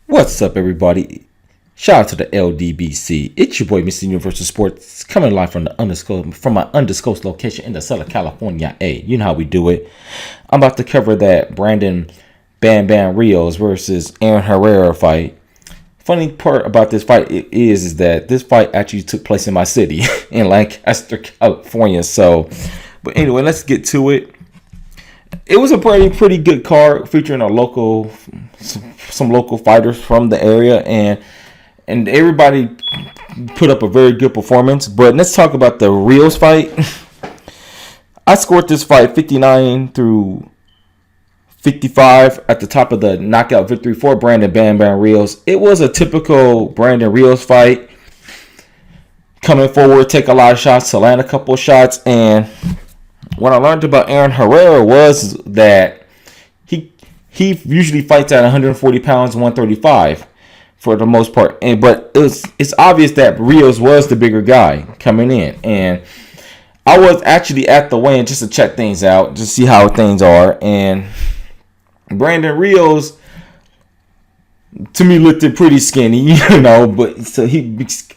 What's up, everybody? Shout out to the LDBC. It's your boy, Mr. Universal Sports, coming live from my undisclosed location in the Southern California. Hey, you know how we do it. I'm about to cover that Brandon Bam Bam Rios versus Aaron Herrera fight. Funny part about this fight is that this fight actually took place in my city, in Lancaster, California. But anyway, let's get to it. It was a pretty good card featuring some local fighters from the area, and everybody put up a very good performance. But let's talk about the Rios fight. I scored this fight 59 through 55 at the top of the knockout victory for Brandon Bam Bam Rios. It was a typical Brandon Rios fight. Coming forward, take a lot of shots, to land a couple of shots, and what I learned about Aaron Herrera was that he usually fights at 140 pounds, 135 for the most part. But it's obvious that Rios was the bigger guy coming in. And I was actually at the weigh-in just to check things out, just see how things are. And Brandon Rios, to me, looked pretty skinny, but so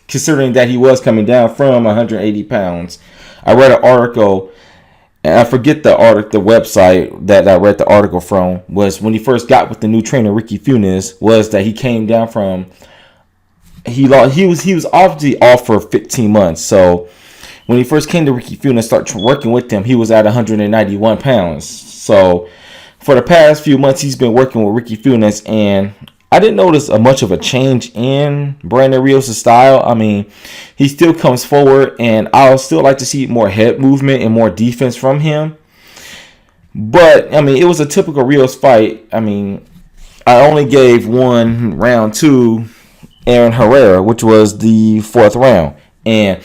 considering that he was coming down from 180 pounds. I read an article, and I forget the website that I read the article from, was when he first got with the new trainer Ricky Funes, was that he came down from, he was obviously off for 15 months. So when he first came to Ricky Funes, started working with him, he was at 191 pounds. So for the past few months, he's been working with Ricky Funes, and I didn't notice much of a change in Brandon Rios' style. I mean, he still comes forward, and I'll still like to see more head movement and more defense from him. But, I mean, it was a typical Rios fight. I mean, I only gave one round to Aaron Herrera, which was the fourth round. And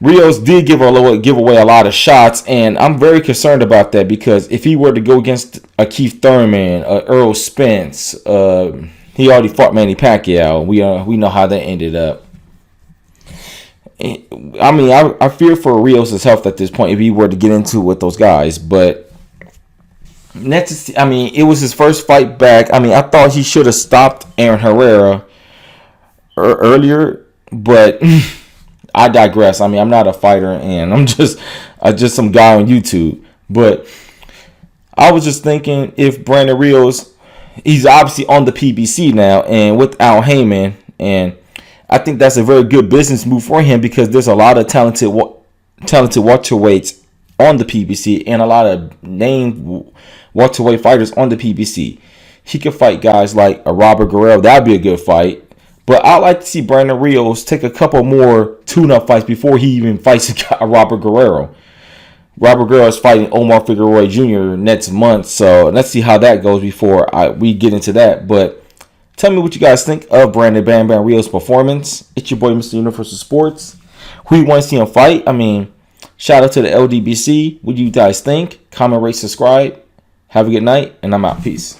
Rios did give away a lot of shots, and I'm very concerned about that, because if he were to go against a Keith Thurman, Earl Spence, he already fought Manny Pacquiao. We know how that ended up. I mean, I fear for Rios' health at this point if he were to get into it with those guys. But next, I mean, it was his first fight back. I mean, I thought he should have stopped Aaron Herrera earlier, but I digress. I mean, I'm not a fighter, and I'm just some guy on YouTube. But I was just thinking, if Brandon Rios, he's obviously on the PBC now, and with Al Heyman, and I think that's a very good business move for him, because there's a lot of talented welterweights on the PBC and a lot of named welterweight fighters on the PBC. He could fight guys like a Robert Guerrero. That'd be a good fight. But I'd like to see Brandon Rios take a couple more tune-up fights before he even fights a Robert Guerrero. Robert Guerrero is fighting Omar Figueroa Jr. next month, so let's see how that goes before we get into that. But tell me what you guys think of Brandon Bam Bam Rios' performance. It's your boy, Mr. Universal Sports. Who you want to see him fight? I mean, shout out to the LDBC. What do you guys think? Comment, rate, subscribe. Have a good night, and I'm out. Peace.